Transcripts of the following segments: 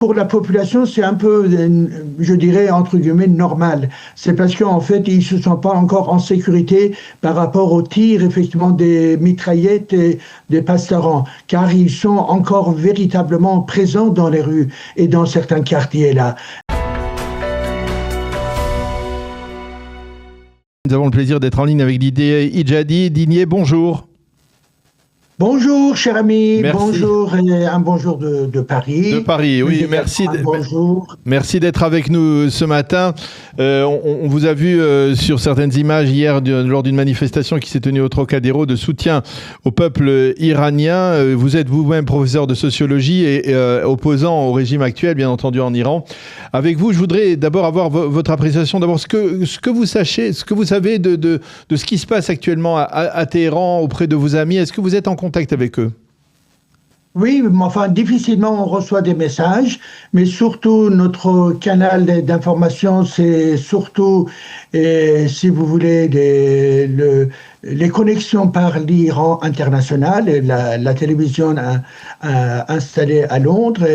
pour la population, c'est un peu, je dirais, entre guillemets, normal. C'est parce qu'en fait, ils ne se sentent pas encore en sécurité par rapport aux tirs, effectivement, des mitraillettes et des pastarans, car ils sont encore véritablement présents dans les rues et dans certains quartiers là. Nous avons le plaisir d'être en ligne avec Didier Idjadi. Didier, bonjour. Bonjour, cher ami. Merci. Bonjour et un bonjour de Paris. De Paris, oui, merci. Bonjour. Merci d'être avec nous ce matin. On vous a vu sur certaines images hier lors d'une manifestation qui s'est tenue au Trocadéro de soutien au peuple iranien. Vous êtes vous-même professeur de sociologie et opposant au régime actuel, bien entendu, en Iran. Avec vous, je voudrais d'abord avoir votre appréciation, d'abord ce que vous savez de ce qui se passe actuellement à Téhéran auprès de vos amis. Est-ce que vous êtes en contact avec eux? Oui, mais enfin, difficilement on reçoit des messages, mais surtout notre canal d'information, c'est surtout, si vous voulez, les connexions par l'Iran international, la télévision installée à Londres,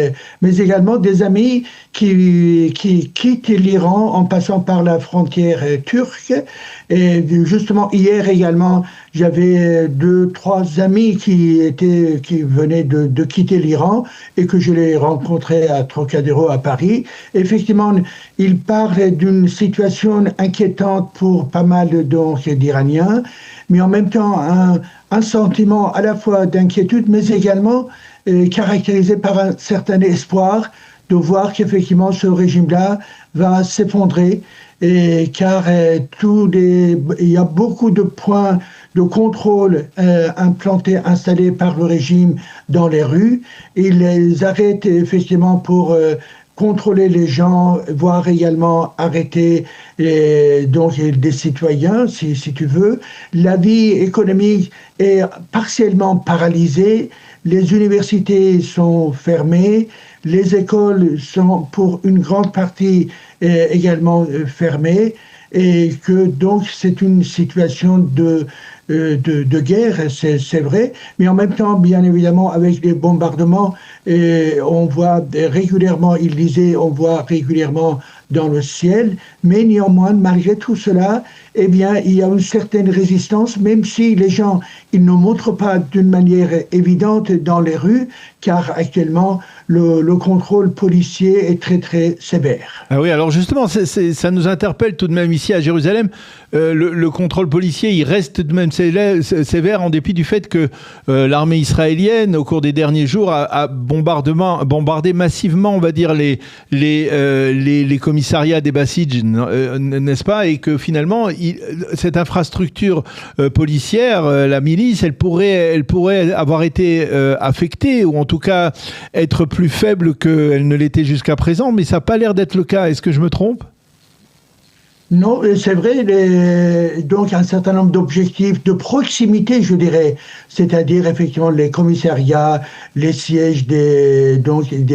mais également des amis qui quittent l'Iran en passant par la frontière turque. Et justement, hier également, j'avais 2-3 amis qui venaient de quitter l'Iran et que je les rencontrais à Trocadéro à Paris. Effectivement, ils parlent d'une situation inquiétante pour pas mal d'Iraniens, mais en même temps un sentiment à la fois d'inquiétude, mais également caractérisé par un certain espoir de voir qu'effectivement ce régime-là va s'effondrer, car il y a beaucoup de points de contrôle installés par le régime dans les rues. Ils les arrêtent effectivement pour contrôler les gens, voire également arrêter des citoyens, si tu veux. La vie économique est partiellement paralysée, les universités sont fermées, les écoles sont pour une grande partie également fermées, et que donc c'est une situation de guerre, c'est vrai, mais en même temps, bien évidemment, avec les bombardements, on voit régulièrement, il disait, on voit régulièrement dans le ciel, mais néanmoins, malgré tout cela, eh bien, il y a une certaine résistance, même si les gens, ils ne montrent pas d'une manière évidente dans les rues, car actuellement, le contrôle policier est très, très sévère. Ah oui, alors justement, ça nous interpelle tout de même ici à Jérusalem. Le contrôle policier, il reste tout de même sévère en dépit du fait que l'armée israélienne, au cours des derniers jours, a bombardé massivement, on va dire, les commissariats des Bassidj, n'est-ce pas? Et que finalement, cette infrastructure policière, la milice, elle pourrait avoir été affectée, ou en tout cas être plus faible qu'elle ne l'était jusqu'à présent, mais ça n'a pas l'air d'être le cas. Est-ce que je me trompe? Non, c'est vrai, donc un certain nombre d'objectifs de proximité, je dirais, c'est-à-dire effectivement les commissariats, les sièges des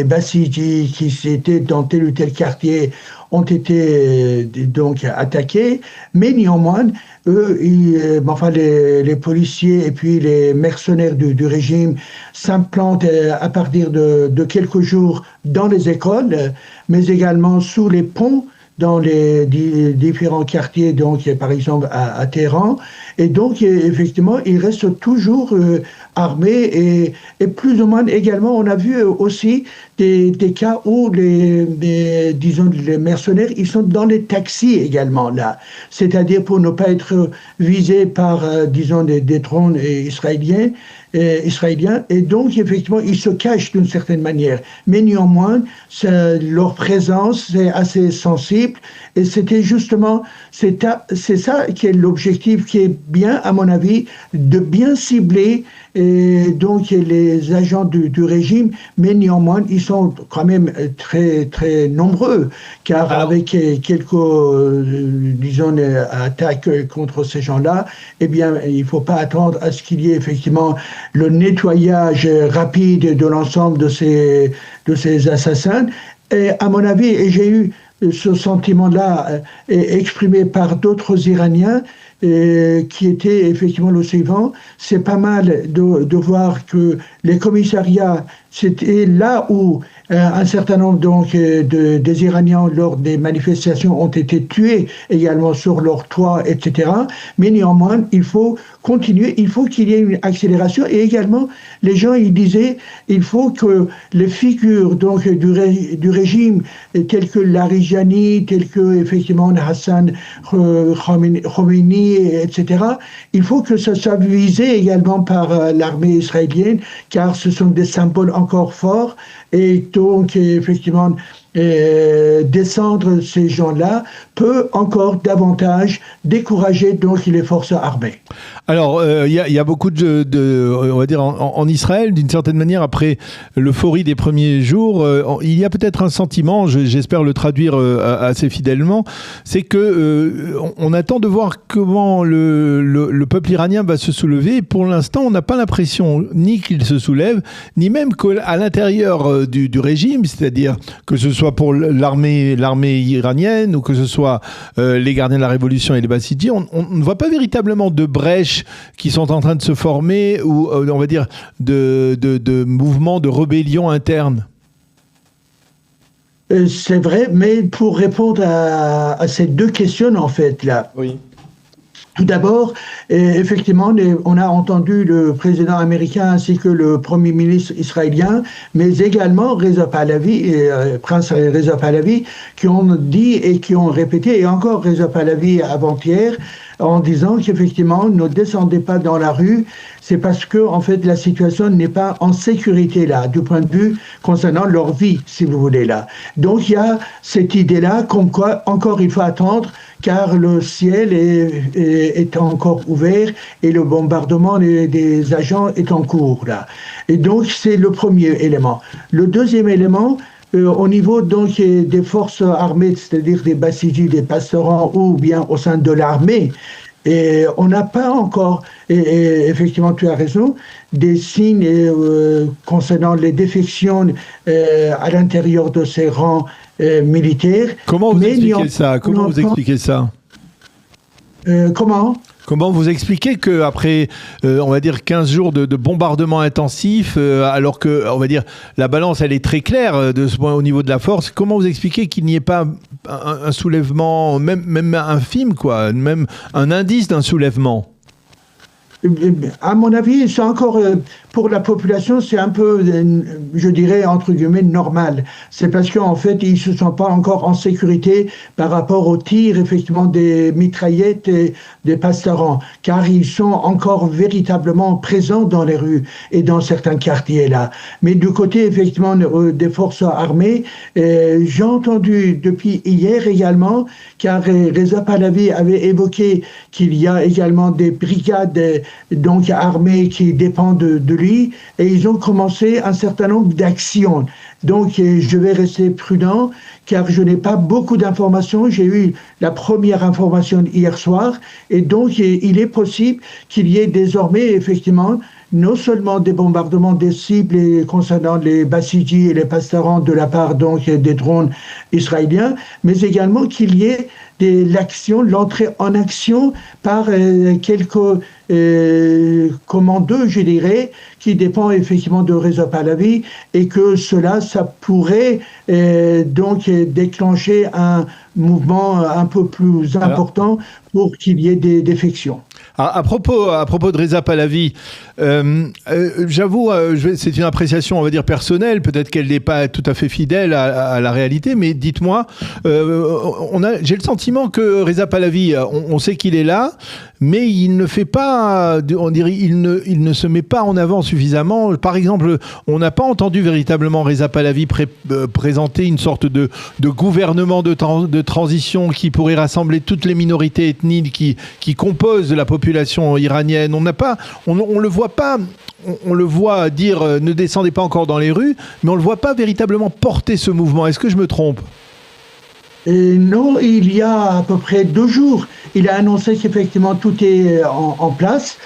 Bassidji qui étaient dans tel ou tel quartier ont été donc attaqués, mais néanmoins, eux, les policiers et puis les mercenaires du régime s'implantent à partir de quelques jours dans les écoles, mais également sous les ponts, dans les différents quartiers, donc par exemple à Téhéran. Et donc, effectivement, ils restent toujours armés et plus ou moins également, on a vu aussi des cas où les mercenaires, ils sont dans les taxis également là. C'est-à-dire pour ne pas être visés par, des drones israéliens. Et donc, effectivement, ils se cachent d'une certaine manière. Mais néanmoins, leur présence est assez sensible. Et c'était justement, c'est ça qui est l'objectif, qui est bien, à mon avis, de bien cibler donc les agents du régime, mais néanmoins, ils sont quand même très, très nombreux, car avec quelques, attaques contre ces gens-là, eh bien, il ne faut pas attendre à ce qu'il y ait effectivement le nettoyage rapide de l'ensemble de ces assassins. Et à mon avis, et j'ai eu ce sentiment-là exprimé par d'autres Iraniens, qui était effectivement le suivant: c'est pas mal de voir que les commissariats, c'était là où Un certain nombre donc des Iraniens lors des manifestations ont été tués également sur leur toit, etc. Mais néanmoins, il faut continuer, il faut qu'il y ait une accélération. Et également, les gens ils disaient, il faut que les figures donc du régime telles que Larijani, telles que effectivement Hassan Khomeini, etc. Il faut que ça soit visé également par l'armée israélienne, car ce sont des symboles encore forts. Et donc, effectivement, descendre ces gens-là peut encore davantage décourager donc les forces armées. Alors, il y a beaucoup on va dire en Israël, d'une certaine manière, après l'euphorie des premiers jours, il y a peut-être un sentiment, j'espère le traduire assez fidèlement, c'est que on attend de voir comment le peuple iranien va se soulever. Et pour l'instant, on n'a pas l'impression ni qu'il se soulève, ni même qu'à l'intérieur du régime, c'est-à-dire que ce soit pour l'armée iranienne ou que ce soit les gardiens de la révolution et les Bassidji, on ne voit pas véritablement de brèche qui sont en train de se former ou on va dire de mouvements de rébellion interne. C'est vrai, mais pour répondre à ces deux questions en fait là. Oui. Tout d'abord, effectivement, on a entendu le président américain ainsi que le premier ministre israélien, mais également Reza Pahlavi, Prince Reza Pahlavi, qui ont dit et qui ont répété, et encore Reza Pahlavi avant-hier, en disant qu'effectivement, ne descendez pas dans la rue, c'est parce que en fait la situation n'est pas en sécurité là, du point de vue concernant leur vie, si vous voulez là. Donc il y a cette idée-là, comme quoi encore il faut attendre, car le ciel est encore ouvert et le bombardement des agents est en cours là. Et donc c'est le premier élément. Le deuxième élément, au niveau donc des forces armées, c'est-à-dire des Bassidji, des pastorants ou bien au sein de l'armée, et on n'a pas encore, et effectivement tu as raison, des signes concernant les défections à l'intérieur de ces rangs militaires. Comment vous expliquez ça ? Comment vous expliquez ça ? Comment vous expliquez qu'après, on va dire, 15 jours de bombardements intensifs, alors que, on va dire, la balance, elle est très claire de ce point au niveau de la force, comment vous expliquez qu'il n'y ait pas un soulèvement, même infime, quoi, même un indice d'un soulèvement ? À mon avis, c'est encore, pour la population, c'est un peu, je dirais, entre guillemets, normal. C'est parce qu'en fait, ils ne se sentent pas encore en sécurité par rapport aux tirs, effectivement, des mitraillettes et des pastarans, car ils sont encore véritablement présents dans les rues et dans certains quartiers là. Mais du côté, effectivement, des forces armées, j'ai entendu depuis hier également, car Reza Pahlavi avait évoqué qu'il y a également des brigades donc armées qui dépendent de lui, et ils ont commencé un certain nombre d'actions. Donc je vais rester prudent, car je n'ai pas beaucoup d'informations. J'ai eu la première information hier soir, et donc il est possible qu'il y ait désormais effectivement non seulement des bombardements des cibles concernant les Bassidji et les pastorants de la part donc des drones israéliens, mais également qu'il y ait l'entrée en action par quelques commandeux, je dirais, qui dépendent effectivement de Reza Pahlavi, et que ça pourrait donc déclencher un mouvement un peu plus important pour qu'il y ait des défections. À propos de Reza Pahlavi, j'avoue, c'est une appréciation, on va dire, personnelle, peut-être qu'elle n'est pas tout à fait fidèle à la réalité, mais dites-moi, j'ai le sentiment que Reza Pahlavi, on sait qu'il est là, mais il ne fait pas, on dirait, il ne se met pas en avant suffisamment. Par exemple, on n'a pas entendu véritablement Reza Pahlavi présenter une sorte de gouvernement de transition qui pourrait rassembler toutes les minorités ethniques qui composent la population iranienne. On le voit pas. On le voit dire ne descendez pas encore dans les rues, mais on le voit pas véritablement porter ce mouvement. Est-ce que je me trompe ? Non, il y a à peu près 2 jours, il a annoncé qu'effectivement tout est en place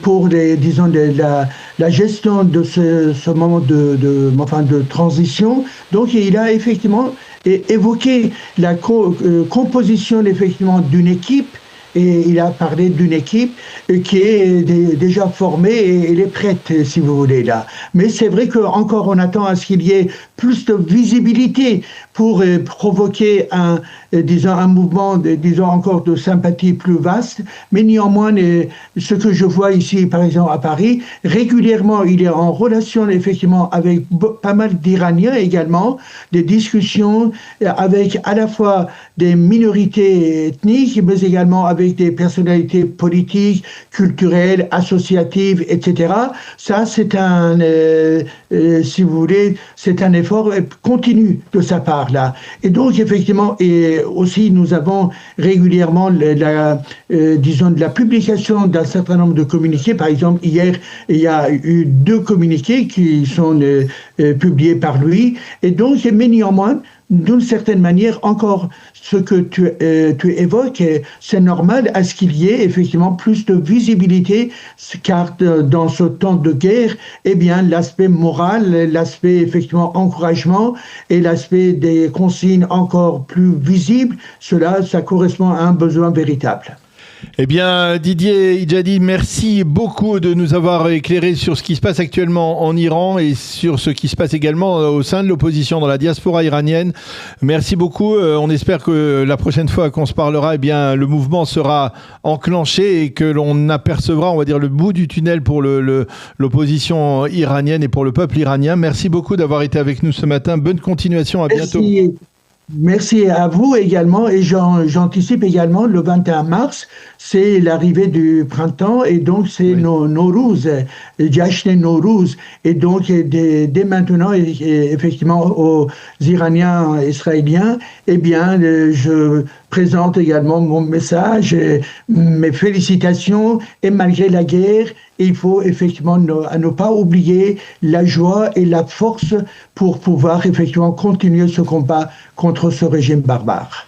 pour la gestion de ce moment de transition. Donc il a effectivement évoqué la composition effectivement d'une équipe et il a parlé d'une équipe qui est déjà formée et elle est prête, si vous voulez, là. Mais c'est vrai qu'encore on attend à ce qu'il y ait plus de visibilité pour provoquer disons, un mouvement, disons, encore de sympathie plus vaste. Mais néanmoins, ce que je vois ici, par exemple, à Paris, régulièrement, il est en relation, effectivement, avec pas mal d'Iraniens également, des discussions avec à la fois des minorités ethniques, mais également avec des personnalités politiques, culturelles, associatives, etc. Ça, c'est si vous voulez, c'est un effort continu de sa part, là. Et donc, effectivement, et aussi, nous avons régulièrement disons, de la publication d'un certain nombre de communiqués. Par exemple, hier, il y a eu 2 communiqués qui sont publiés par lui. Et donc, mais néanmoins, d'une certaine manière, encore ce que tu évoques, c'est normal à ce qu'il y ait effectivement plus de visibilité, car dans ce temps de guerre, eh bien, l'aspect moral, l'aspect effectivement encouragement et l'aspect des consignes encore plus visibles, ça correspond à un besoin véritable. Eh bien, Didier Idjadi, merci beaucoup de nous avoir éclairé sur ce qui se passe actuellement en Iran et sur ce qui se passe également au sein de l'opposition dans la diaspora iranienne. Merci beaucoup. On espère que la prochaine fois qu'on se parlera, eh bien, le mouvement sera enclenché et que l'on apercevra, on va dire, le bout du tunnel pour l'opposition iranienne et pour le peuple iranien. Merci beaucoup d'avoir été avec nous ce matin. Bonne continuation. À bientôt. Merci à vous également, et j'anticipe également le 21 mars, c'est l'arrivée du printemps, et donc c'est Nowruz, Jashn Nowruz, et donc dès maintenant, effectivement, aux Iraniens israéliens, eh bien, je présente également mon message, mes félicitations, et malgré la guerre, il faut effectivement ne pas oublier la joie et la force pour pouvoir effectivement continuer ce combat contre ce régime barbare.